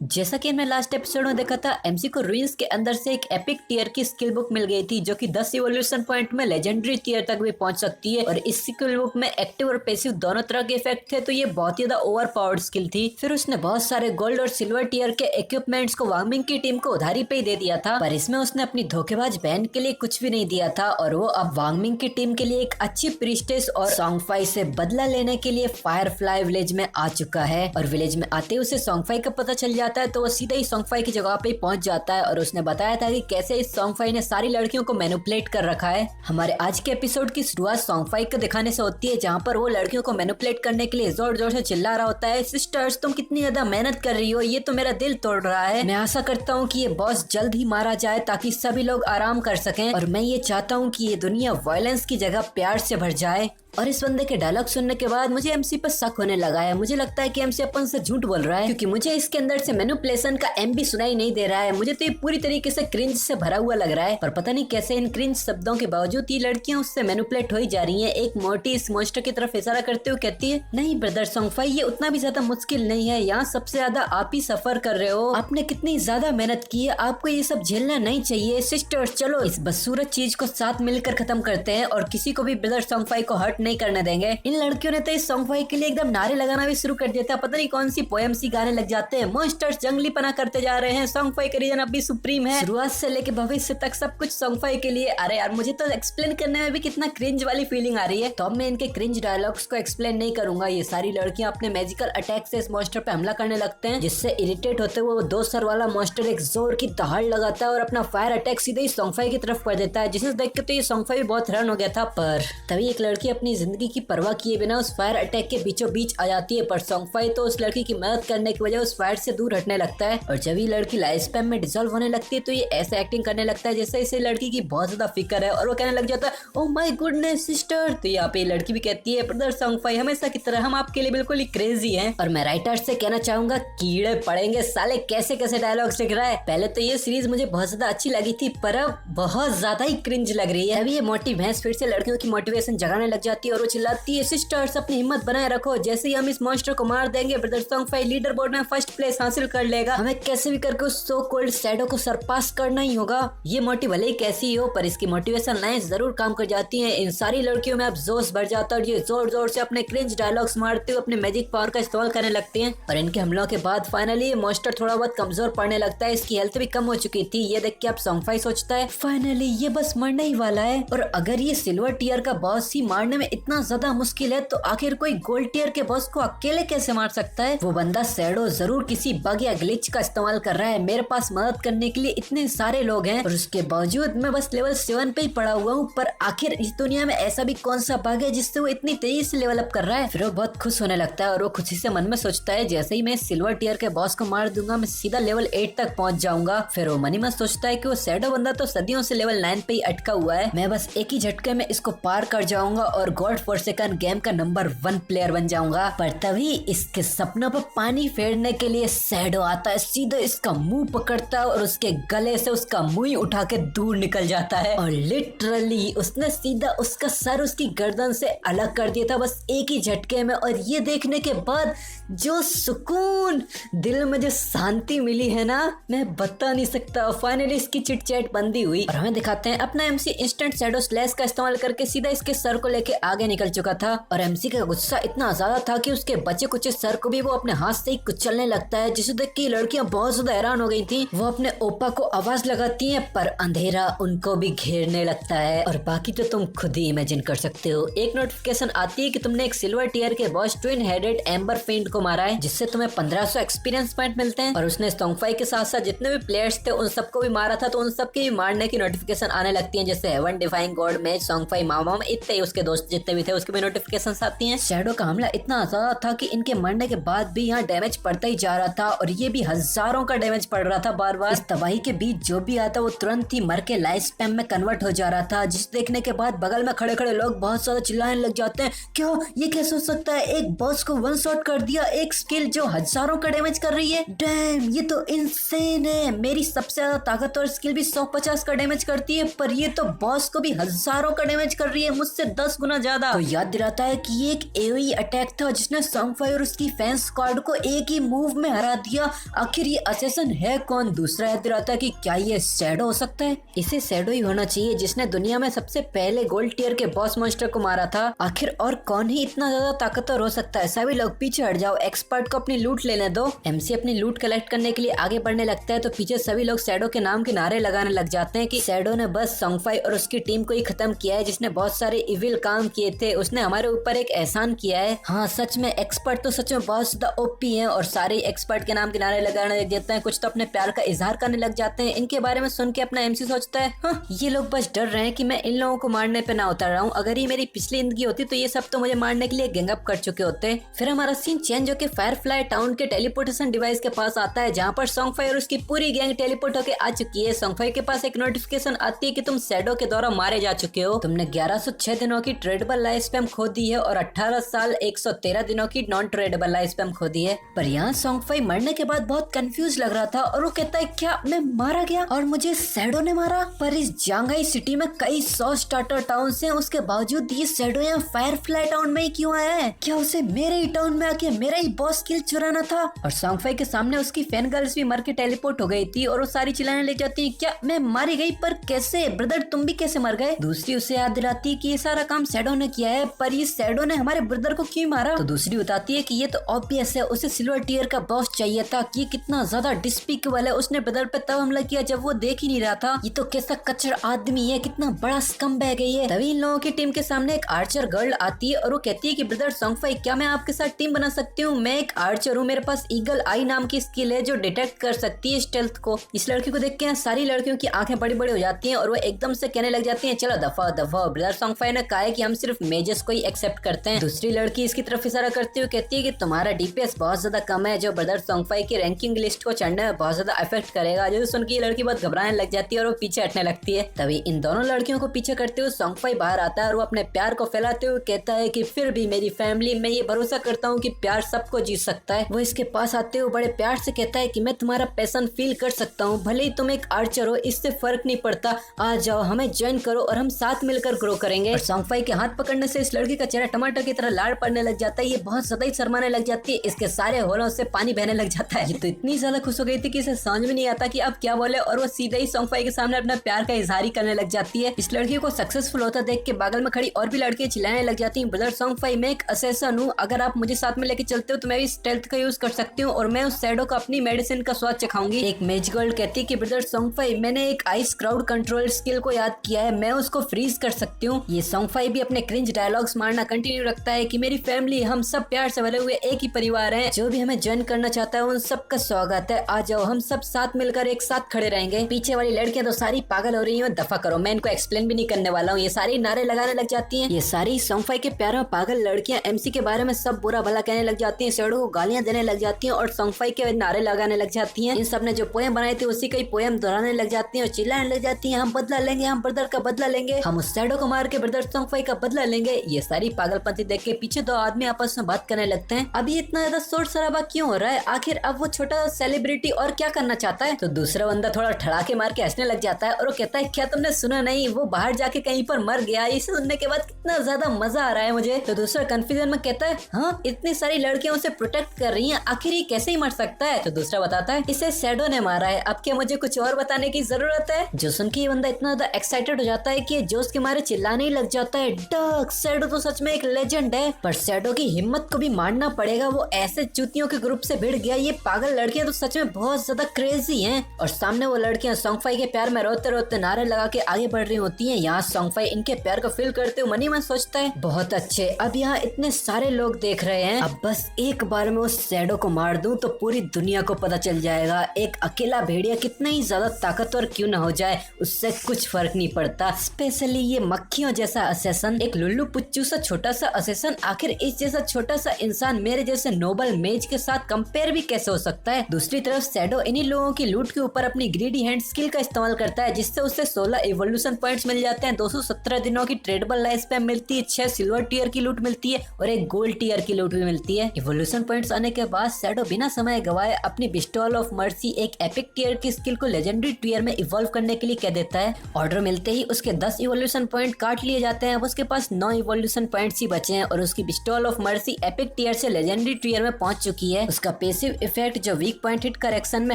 जैसा कि हमने लास्ट एपिसोड में देखा था, एमसी को रुइंस के अंदर से एक एपिक टियर की स्किल बुक मिल गई थी जो कि 10 इवोल्यूशन पॉइंट में लेजेंडरी टियर तक भी पहुंच सकती है। और इस स्किल बुक में एक्टिव और पैसिव दोनों तरह के इफेक्ट थे, तो ये बहुत ही ज्यादा ओवर पावर्ड स्किल थी। फिर उसने बहुत सारे गोल्ड और सिल्वर टियर के इक्विपमेंट्स को वांगमिंग की टीम को उधारी पे ही दे दिया था, पर इसमें उसने अपनी धोखेबाज बहन के लिए कुछ भी नहीं दिया था। और वो अब वांगमिंग की टीम के लिए एक अच्छी प्रीस्टेस और सोंगफाई से बदला लेने के लिए फायरफ्लाई विलेज में आ चुका है। और विलेज में आते ही उसे सोंगफाई का पता चल जाता है, तो वो सीधा ही सोंगफाई की जगह पे पहुंच जाता है। और उसने बताया था कि कैसे इस सोंगफाई ने सारी लड़कियों को मैनिपुलेट कर रखा है। हमारे आज के एपिसोड की शुरुआत सोंगफाई को दिखाने से होती है, जहाँ पर वो लड़कियों को मैनिपुलेट करने के लिए जोर जोर से चिल्ला रहा होता है, सिस्टर्स तुम कितनी ज्यादा मेहनत कर रही हो, ये तो मेरा दिल तोड़ रहा है। मैं आशा करता हूँ कि ये बॉस जल्द ही मारा जाए ताकि सभी लोग आराम कर सकें। और मैं ये चाहता हूँ कि ये दुनिया वायलेंस की जगह प्यार से भर जाए। और इस बंदे के डायलॉग सुनने के बाद मुझे एमसी पर शक होने लगा है। मुझे लगता है कि एमसी अपन से झूठ बोल रहा है, क्योंकि मुझे इसके अंदर से मैनिपुलेशन का एम भी सुनाई नहीं दे रहा है। मुझे तो ये पूरी तरीके से क्रिंज से भरा हुआ लग रहा है। पर पता नहीं कैसे इन क्रिंज शब्दों के बावजूद ये लड़कियां उससे मैनिपुलेट हो ही जा रही हैं। एक मोटी इस मॉन्स्टर की तरफ इशारा करते हुए कहती है, नहीं ब्रदर सोंगफाई, ये उतना भी ज्यादा मुश्किल नहीं है। यहाँ सबसे ज्यादा आप ही सफर कर रहे हो। आपने कितनी ज्यादा मेहनत की है, आपको ये सब झेलना नहीं चाहिए। सिस्टर्स चलो इस बदसूरत चीज को साथ मिलकर खत्म करते हैं और किसी को भी ब्रदर सोंगफाई को हर्ट नहीं करने देंगे। इन लड़कियों ने तो इस सोंगफाई के लिए एकदम नारे लगाना भी शुरू कर दिया था। पता नहीं कौन सी पोएम सी गाने लग जाते हैं। मॉन्स्टर्स जंगली पना करते जा रहे हैं, सोंगफाई का रीजन अभी सुप्रीम है। शुरुआत से लेके भविष्य तक सब कुछ सोंगफाई के लिए। अरे यार, मुझे तो एक्सप्लेन करने में भी कितना क्रिंज वाली फीलिंग आ रही है। तो अब मैं इनके क्रिंज डायलॉग्स को एक्सप्लेन नहीं करूंगा। ये सारी लड़कियां अपने मैजिकल अटैक से इस मॉन्स्टर पे हमला करने लगते हैं, जिससे इरिटेट होते हुए वो 2 सर वाला मॉन्स्टर एक जोर की दहाड़ लगाता है और अपना फायर अटैक सीधे ही सोंगफाई की तरफ कर देता है, जिसे देख के तो ये सोंगफाई भी बहुत हैरान हो गया था। पर तभी एक लड़की अपनी जिंदगी की परवाह किए बिना उस फायर अटैक के बीचों बीच आ जाती है। पर सोंगफाई तो उस लड़की की मदद करने की वजह उस फायर से दूर हटने लगता है। और जब ये लड़की लाइफ स्पैम में डिसॉल्व होने लगती है, तो ये ऐसे एक्टिंग करने लगता है जैसे इसे लड़की की बहुत ज्यादा फिक्र है। और वो कहने लग जाता है, ओह माय गुडनेस सिस्टर। तो यहाँ पे लड़की भी कहती है, ब्रदर सोंगफाई हमेशा की तरह हम आपके लिए बिल्कुल ही क्रेजी हैं। और मैं राइटर से कहना चाहूंगा, कीड़े पड़ेंगे साले, कैसे कैसे डायलॉग्स लिख रहा है। पहले तो ये सीरीज मुझे बहुत ज्यादा अच्छी लगी थी, पर अब बहुत ज्यादा ही क्रिंज लग रही है। अभी ये मोटी भैंस फिर से लड़कियों की मोटिवेशन जगाने लग जाती है और वो चिल्लाती है, सिस्टर्स अपनी हिम्मत बनाए रखो, जैसे ही हम इस मॉन्स्टर को मार देंगे ब्रदर सोंगफाई लीडर बोर्ड में फर्स्ट प्लेस हासिल कर लेगा। हमें कैसे भी करके उस सो कोल्ड शैडो को सरपास करना ही होगा। ये मोटी भले ही कैसी हो, पर इसकी मोटिवेशन लाइंस जरूर काम कर जाती हैं। इन सारी लड़कियों में अब जोश बढ़ जाता है और ये जोर जोर से अपने क्रिंज डायलॉग्स मारते हुए अपने मैजिक पावर का इस्तेमाल करने लगते हैं। और इनके हमलों के बाद फाइनली ये मॉन्स्टर थोड़ा बहुत कमजोर पड़ने लगता है। इसकी हेल्थ भी कम हो चुकी थी। ये देख के अब सोंगफाई सोचता है, फाइनली ये बस मरने ही वाला है। और अगर ये सिल्वर टियर का बॉस ही मारने में इतना ज्यादा मुश्किल है, तो आखिर कोई गोल्ड टियर के बॉस को अकेले कैसे मार सकता है। वो बंदा शैडो जरूर किसी बग या ग्लिच का इस्तेमाल कर रहा है। मेरे पास मदद करने के लिए इतने सारे लोग हैं और उसके बावजूद मैं बस लेवल 7 पे ही पड़ा हुआ हूँ। पर आखिर इस दुनिया में ऐसा भी कौन सा बग है जिससे वो इतनी तेजी से लेवल अप कर रहा है। फिर वो बहुत खुश होने लगता है और वो खुशी से मन में सोचता है, जैसे ही मैं सिल्वर टियर के बॉस को मार दूंगा, मैं सीधा लेवल 8 तक पहुंच जाऊंगा। फिर वो मनी में सोचता है कि वो शैडो बंदा तो सदियों से लेवल 9 पे ही अटका हुआ है। मैं बस एक ही झटके में इसको पार कर जाऊंगा और गॉड फॉरसेकन गेम का नंबर 1 प्लेयर बन जाऊंगा। पर तभी इसके सपनों पर पानी फेरने के लिए शैडो आता है, सीधे इसका मुंह पकड़ता है और उसके गले से उसका मुंह उठा के दूर निकल जाता है। और लिटरली उसने सीधा उसका सर उसकी गर्दन से अलग कर दिया था, बस एक ही झटके में। और ये देखने के बाद जो सुकून दिल में, जो शांति मिली है ना, मैं बता नहीं सकता। फाइनली इसकी चिट चैट बंदी हुई और हमें दिखाते हैं अपना एमसी इंस्टेंट शैडो स्लैश का इस्तेमाल करके सीधा इसके सर को लेके आगे निकल चुका था। और एमसी का गुस्सा इतना ज्यादा था कि उसके बचे कुछ सर को भी वो अपने हाथ से ही कुचलने लगता है, जिसे देख के लड़कियां बहुत ज्यादा हैरान हो गई थी। वो अपने ओपा को आवाज लगाती हैं, पर अंधेरा उनको भी घेरने लगता है। और बाकी तो तुम खुद ही इमेजिन कर सकते हो। एक नोटिफिकेशन आती है कि तुमने एक सिल्वर टियर के बॉस ट्विन हेडेड एम्बर फेंट को मारा है, जिससे तुम्हें 1500 एक्सपीरियंस पॉइंट मिलते हैं। और उसने सोंगफाई के साथ साथ जितने भी प्लेयर्स थे उन सबको भी मारा था, तो उन सबके भी मारने की नोटिफिकेशन आने लगती है, जैसे हेवन डिफाइंग गॉड में सोंगफाई मामा में इतने उसके दोस्त जितने भी थे उसके भी नोटिफिकेशन आती है। शैडो का हमला इतना ज्यादा था कि इनके मरने के बाद भी यहाँ डैमेज पड़ता ही जा रहा था और ये भी हजारों का डैमेज पड़ रहा था बार बार। इस तबाही के बीच जो भी आता वो तुरंत ही मर के लाइफ स्पैम में कन्वर्ट हो जा रहा था, जिस देखने के बाद बगल में खड़े खड़े लोग बहुत ज्यादा चिल्लाने लग जाते हैं, क्या ये कैसे हो सकता है, एक बॉस को वन शॉट कर दिया, एक स्किल जो हजारों का डैमेज कर रही है, डैम ये तो इनसेन है। मेरी सबसे ज्यादा ताकतवर स्किल भी 150 का डैमेज करती है, पर ये तो बॉस को भी हजारों का डैमेज कर रही है, मुझसे 10 गुना ज्यादा। तो याद दिलाता है कि ये एक एओई अटैक था जिसने सॉन्गफाई और उसकी फैंस स्क्वाड को एक ही मूव में हरा दिया। आखिर ये असैसिन है कौन? दूसरा याद दिलाता है कि क्या ये शैडो हो सकता है? इसे शैडो ही होना चाहिए जिसने दुनिया में सबसे पहले गोल्ड टियर के बॉस मॉन्स्टर को मारा था। आखिर और कौन ही इतना ज्यादा ताकतवर हो सकता है? सभी लोग पीछे हट जाओ, एक्सपर्ट को अपनी लूट लेने दो। एमसी अपनी लूट कलेक्ट करने के लिए आगे बढ़ने लगता है तो पीछे सभी लोग शैडो के नाम के नारे लगाने लग जाते हैं कि शैडो ने बस सॉन्गफाई और उसकी टीम को ही खत्म किया है, जिसने बहुत सारे इविल काम किए थे। उसने हमारे ऊपर एक एहसान किया है। हाँ सच में एक्सपर्ट तो सच में बहुत ज्यादा ओपी हैं और सारे एक्सपर्ट के नाम के नारे लगाने लग जाते हैं। कुछ तो अपने प्यार का इजहार करने लग जाते हैं। इनके बारे में सुन के अपना एमसी सोचता है हाँ, ये लोग बस डर रहे हैं कि मैं इन लोगों को मारने पे ना उतर रहा हूँ। अगर ये मेरी पिछली जिंदगी होती तो ये सब तो मुझे मारने के लिए गैंग अप कर चुके होते। फिर हमारा सीन चेंज होकर फायरफ्लाई टाउन के टेलीपोर्टेशन डिवाइस के पास आता है जहाँ पर सॉन्गफाई और उसकी पूरी गैंग टेलीपोर्ट होकर आ चुकी है। सॉन्गफाई के पास एक नोटिफिकेशन आती है कि तुम शैडो के द्वारा मारे जा चुके हो। तुमने 1106 दिनों की ट्रेडेबल लाइफ स्पैम खो दी है और 18 साल 113 दिनों की नॉन ट्रेडेबल लाइफ स्पैम खो दी है। पर यहाँ सॉन्गफाई मरने के बाद बहुत कंफ्यूज लग रहा था और वो कहता है क्या मैं मारा गया और मुझे शैडो ने मारा? पर इस जांघाई सिटी में कई 100 स्टार्टर टाउन हैं, उसके बावजूद ये शैडो यहाँ फायरफ्लाई टाउन में ही क्यों आया है? क्या उसे मेरे ही टाउन में आके मेरा ही बॉस किल चुराना था? और सॉन्गफाई के सामने उसकी फैन गर्ल्स भी मर के टेलीपोर्ट हो गई थी और वो सारी चिल्लाने लग जाती है क्या मैं मारी गई? पर कैसे ब्रदर, तुम भी कैसे मर गए? दूसरी उसे याद दिलाती है कि ये सारा काम शैडो ने किया है, पर ये शैडो ने हमारे ब्रदर को क्यों मारा? तो दूसरी बताती है कि ये तो ऑब्वियस है, उसे सिल्वर टियर का बॉस चाहिए था। कि कितना ज्यादा डिस्पिकेबल है, उसने ब्रदर पे तब हमला किया जब वो देख ही नहीं रहा था। ये तो कैसा कचड़ आदमी है, कितना बड़ा स्कम्बैग है ये। तभी इन लोगों की टीम के सामने एक आर्चर गर्ल आती है और वो कहती है कि ब्रदर सॉन्गफाई क्या मैं आपके साथ टीम बना सकती हूँ? मैं एक आर्चर हूँ, मेरे पास ईगल आई नाम की स्किल है जो डिटेक्ट कर सकती है स्टेल्थ को। इस लड़की को देख के सारी लड़कियों की आंखें बड़ी बड़ी हो जाती हैं और वो एकदम से कहने लग जाती हैं चलो दफा दफा। ब्रदर सॉन्गफाई ने कहा है कि हम सिर्फ मेजेस को ही एक्सेप्ट करते हैं। दूसरी लड़की इसकी तरफ इशारा करती हुई कहती है कि तुम्हारा डीपीएस बहुत ज्यादा कम है जो ब्रदर सॉन्गफाई की रैंकिंग लिस्ट को चढ़ने में बहुत ज्यादा इफेक्ट करेगा। जो सुन के ये लड़की बहुत घबराने लग जाती है और वो पीछे हटने लगती है। तभी इन दोनों लड़कियों को पीछे करते हुए सॉन्गफाई बाहर आता है और वो अपने प्यार को फैलाते हुए कहता है कि फिर भी मेरी फैमिली, मैं ये भरोसा करता हूँ कि प्यार सबको जीत सकता है। वो इसके पास आते हुए बड़े प्यार से कहता है कि मैं तुम्हारा पैशन फील कर सकता हूँ, भले ही तुम एक आर्चर हो, इससे फर्क नहीं पड़ता। आ जाओ, हमें ज्वाइन करो और हम साथ मिलकर ग्रो करेंगे। और सॉन्गफाई के हाथ पकड़ने से इस लड़की का चेहरा टमाटर की तरह लाल पड़ने लग जाता है। ये बहुत ज्यादा ही शर्माने लग जाती है, इसके सारे होलों से पानी बहने लग जाता है। ये तो इतनी ज्यादा खुश हो गई थी कि इसे समझ में नहीं आता कि अब क्या बोले और वो सीधे ही सॉन्गफाई के सामने अपना प्यार का इजहार ही करने लग जाती है। इस लड़की को सक्सेसफुल होता देख के बगल में खड़ी और भी लड़कियां चिल्लाने लग जाती हैं ब्रदर सॉन्गफाई मैं एक असैसिन हूँ, अगर आप मुझे साथ में लेके चलते हो तो मैं भी स्टेल्थ का यूज कर सकती हूँ और मैं उस शैडो को अपनी मेडिसिन का स्वाद चखाऊंगी। एक मेज गर्ल कहती है कि ब्रदर सॉन्गफाई मैंने एक आइस क्राउड कंट्रोल स्किल को याद किया है, मैं उसको फ्रीज कर सकती हूँ। ये सॉन्गफाई भी अपने क्रिंज डायलॉग्स मारना कंटिन्यू रखता है कि मेरी फैमिली, हम सब प्यार से भरे हुए एक ही परिवार है, जो भी हमें ज्वाइन करना चाहता है उन सबका स्वागत है, आ जाओ हम सब साथ मिलकर एक साथ खड़े रहेंगे। पीछे वाली लड़कियां तो सारी पागल हो रही हैं, दफा करो, मैं इनको एक्सप्लेन भी नहीं करने वाला हूँ। ये सारी नारे लगाने लग जाती हैं। ये सारी सॉन्गफाई के प्यार में पागल लड़कियां एमसी के बारे में सब बुरा भला कहने लग जाती हैं, शैडो को गालियां देने लग जाती हैं और सॉन्गफाई के नारे लगाने लग जाती हैं। इन सब ने जो पोएम बनाए थे उसी का ही पोएम दोहराने लग जाती हैं और चिल्लाने लग जाती हैं हम बदला लेंगे, हम ब्रदर का बदला लेंगे, हम उस शैडो को मार के ब्रदर सॉन्गफाई का बदला लेंगे। ये सारी पागलपंती देख के पीछे दो आदमी आपस में बात करने लगते हैं। अभी इतना ज्यादा शोर शराबा क्यों हो रहा है? आखिर अब वो छोटा सेलिब्रिटी और क्या करना चाहता है? तो दूसरा बंदा थोड़ा ठड़ाके मार के हंसने लग जाता है और वो कहता है क्या तुमने सुना नहीं, वो बाहर जाके कहीं पर मर गया। इसे सुनने के बाद कितना ज्यादा मजा आ रहा है मुझे। तो दूसरा कंफ्यूजन में कहता है हाँ, इतनी सारी लड़कियां उसे प्रोटेक्ट कर रही हैं, आखिर ये कैसे ही मर सकता है? तो दूसरा बताता है इसे शैडो ने मारा है, अब क्या मुझे कुछ और बताने की जरूरत है? जो सुन के ये बंदा इतना ज्यादा एक्साइटेड हो जाता है कि जोश के मारे चिल्लाने ही लग जाता है डक, शैडो तो सच में एक लेजेंड है, पर शैडो की हिम्मत को भी मारना पड़ेगा, वो ऐसे चूतियों के ग्रुप से भिड़ गया। ये पागल लड़कियां तो सच में बहुत ज्यादा क्रेजी हैं। और सामने वो लड़कियां सॉन्गफाई के प्यार में रोते रोते नारे लगा के आगे बढ़ रही होती हैं। यहाँ सॉन्गफाई इनके प्यार को फील करते हुए मनी मन सोचता है बहुत अच्छे, अब यहाँ इतने सारे लोग देख रहे हैं, अब बस एक बार में उस शैडो को मार दूं तो पूरी दुनिया को पता चल जाएगा एक अकेला भेड़िया कितना ही ज्यादा ताकतवर क्यों ना हो जाए, उससे कुछ फर्क नहीं पड़ता। स्पेशली ये मक्खियों जैसा असैसिन, एक लुल्लू पुच्चू सा छोटा सा असैसिन, आखिर इस जैसा छोटा सा इंसान मेरे जैसे नोबल मेज के साथ कंपेयर भी कैसे हो सकता है? दूसरी तरफ शैडो इन्हीं लोगों की लूट के ऊपर अपनी ग्रीडी हैंड स्किल का इस्तेमाल करता है जिससे उसे 16 इवोल्यूशन पॉइंट्स मिल जाते हैं, 217 दिनों की ट्रेडेबल लाइफ स्पैम मिलती है, 6 सिल्वर टियर की लूट मिलती है और एक गोल्ड टियर की लूट भी मिलती है। इवोल्यूशन पॉइंट्स आने के बाद शैडो बिना समय गवाए अपनी बिस्टॉल ऑफ मर्सी एक एपिक टियर की स्किल को लेजेंडरी टियर में इवॉल्व करने के लिए कह देता है। ऑर्डर मिलते ही उसके 10 इवोल्यूशन पॉइंट काट लिए जाते हैं। उसके पास 9 इवोल्यूशन पॉइंट्स ही बचे हैं और उसकी बिस्टॉल ऑफ मर्सी एपिक टियर से लेजेंडरी टियर में पहुंच चुकी है। उसका पैसिव इफेक्ट जो वीक पॉइंट हिट करेक्शन में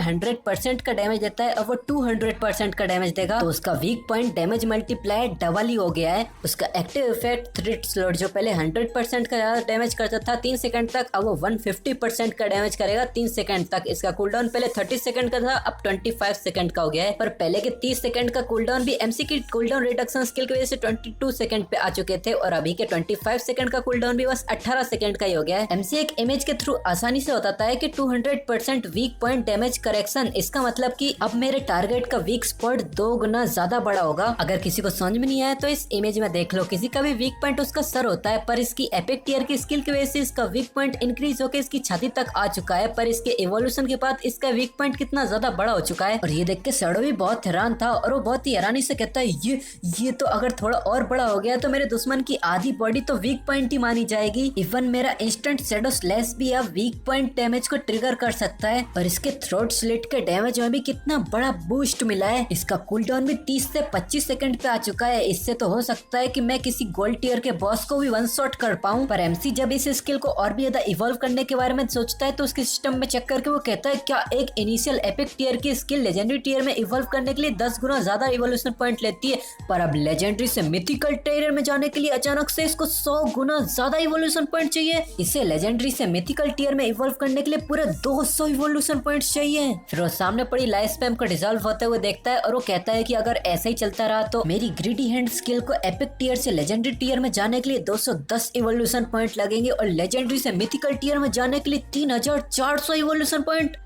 100% का डैमेज देता है, अब वो 200% का डैमेज देगा, तो उसका weak point damage multiply double ही हो गया है। उसका एक्टिव इफेक्ट थ्रेट स्लॉट जो पहले 100% का ज्यादा डैमेज करता था 3 सेकंड तक, अब वो 150% का डैमेज करेगा 3 सेकंड तक। इसका कूलडाउन पहले 30 सेकंड का था, अब 25 सेकंड का हो गया है। पर पहले के 30 सेकंड का कूलडाउन भी एमसी की कूलडाउन रिडक्शन स्किल की वजह से 22 सेकंड पे आ चुके थे और अभी के 25 सेकंड का कूलडाउन भी बस 18 सेकंड का ही हो गया है। एमसी एक इमेज के थ्रू आसानी से बताता है कि 200% वीक पॉइंट डैमेज करेक्शन, इसका मतलब कि अब मेरे टारगेट का वीक स्पॉट 2 गुना ज्यादा बड़ा होगा। अगर किसी को समझ में नहीं आया तो इस इमेज में देख लो, किसी का भी वीक पॉइंट उसका सर होता है, पर इसकी एपिक टियर की स्किल की वजह से इसका वीक पॉइंट इंक्रीज होकर इसकी छाती तक आ चुका है, पर इसके इवोल्यूशन के बाद इसका वीक पॉइंट कितना ज्यादा बड़ा हो चुका है। और ये देख के शैडो भी बहुत हैरान था और वो बहुत ही हैरानी से कहता है ये तो अगर थोड़ा और बड़ा हो गया तो मेरे दुश्मन की आधी बॉडी तो वीक पॉइंट ही मानी जाएगी। इवन मेरा इंस्टेंट शैडो स्लैश भी अब वीक पॉइंट डैमेज को ट्रिगर कर सकता है। और इसके थ्रोट स्लिट के डैमेज में भी कितना बड़ा बूस्ट मिला है। इसका कूलडाउन भी 30 से 25 सेकंड पे आ चुका है। इससे तो हो सकता है कि मैं किसी गोल्ड टियर के बॉस को भी वन शॉट कर पाऊं। पर एमसी जब इस स्किल को और भी ज्यादा इवॉल्व करने के बारे में सोचता है तो उसके सिस्टम में चेक करके वो कहता है क्या एक इनिशियल एपिक टियर की स्किल लेजेंडरी टियर में इवॉल्व करने के लिए 10 गुना ज्यादा इवोल्यूशन पॉइंट लेती है, पर अब लेजेंडरी से मिथिकल टियर में जाने के लिए अचानक से इसको 100 गुना ज्यादा इवोल्यूशन पॉइंट चाहिए। इसे लेजेंडरी से मिथिकल टियर में इवॉल्व करने के लिए पूरे 200 इवोल्यूशन पॉइंट चाहिए। फिर वो सामने पड़ी लाइफ स्पैम को डिसॉल्व होते हुए देखता है और वो कहता है कि अगर ऐसा ही चलता रहा तो मेरी ग्रीडी हैंड स्किल को एपिक टियर से लेजेंडरी टियर में जाने के लिए 210 इवोल्यूशन पॉइंट लगेंगे और लेजेंडरी से मिथिकल टियर में जाने के लिए 3400 इवोल्यूशन पॉइंट।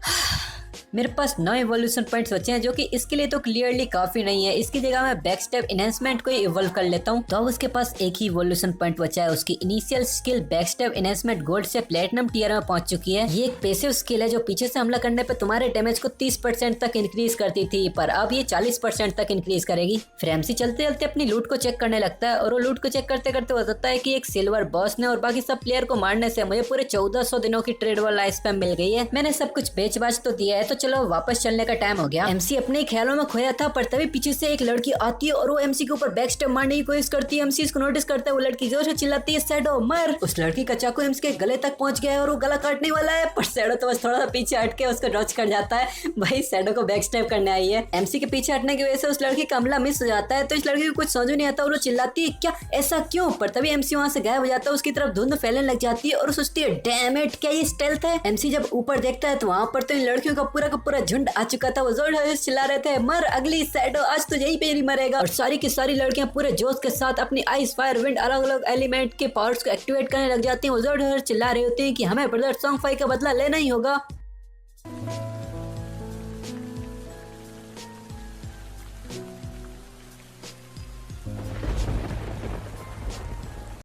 मेरे पास 9 इवोल्यूशन पॉइंट्स बचे हैं जो कि इसके लिए तो क्लियरली काफी नहीं है। इसकी जगह मैं बैक स्टेप एनहेंसमेंट को इवॉल्व कर लेता हूँ। तो अब उसके पास एक ही इवोल्यूशन पॉइंट बचा है। उसकी initial skill back step enhancement gold से प्लेटिनम टियर में पहुंच चुकी है। ये एक पैसिव स्किल है जो पीछे से हमला करने पे तुम्हारे डैमेज को 30% तक इंक्रीज करती थी, पर अब ये 40% तक इंक्रीज करेगी। फिर एमसी चलते चलते अपनी लूट को चेक करने लगता है और वो लूट को चेक करते करते बताता है कि एक सिल्वर बॉस ने और बाकी सब प्लेयर को मारने से मुझे पूरे 1400 दिनों की ट्रेड वाला लाइफ स्पैम मिल गई है। मैंने सब कुछ बेच बाच तो दिया है, तो चलो वापस चलने का टाइम हो गया। एमसी अपने ख्यालों में खोया था, पर तभी पीछे से एक लड़की आती है और वो एमसी के ऊपर बैक स्टेप मारने की कोशिश करती है। एमसी इसको नोटिस करता है, वो लड़की जोर से चिल्लाती है शैडो मर। उस लड़की का चाकू एमसी के गले तक पहुंच गया है और वो गला काटने वाला है, पर शैडो तो बस थोड़ा सा पीछे हट के उसको डॉच कर जाता है। भाई शैडो को बैक स्टेप करने आई है। एमसी के पीछे हटने की वजह से उस लड़की का हमला मिस हो जाता है, तो इस लड़की को कुछ समझ नहीं आता और वो चिल्लाती है क्या ऐसा क्यों, पर तभी एमसी वहां से गायब हो जाता है। उसकी तरफ धुंध फैलने लग जाती है और सोचती है डैम इट क्या ये स्टेल्थ है। एमसी जब ऊपर देखता है तो वहां पर तो इन लड़कियों का पूरा झुंड आ चुका था। वो जोर चिल्ला रहे थे मर अगली शैडो, आज तो यही पे नहीं मरेगा। और सारी की सारी लड़कियां पूरे जोश के साथ अपनी आइस फायर विंड अलग अलग एलिमेंट के पावर्स को एक्टिवेट करने लग जाती हैं। वो जोर चिल्ला रही होती है कि हमें ब्रदर सॉन्ग फाई का बदला लेना ही होगा।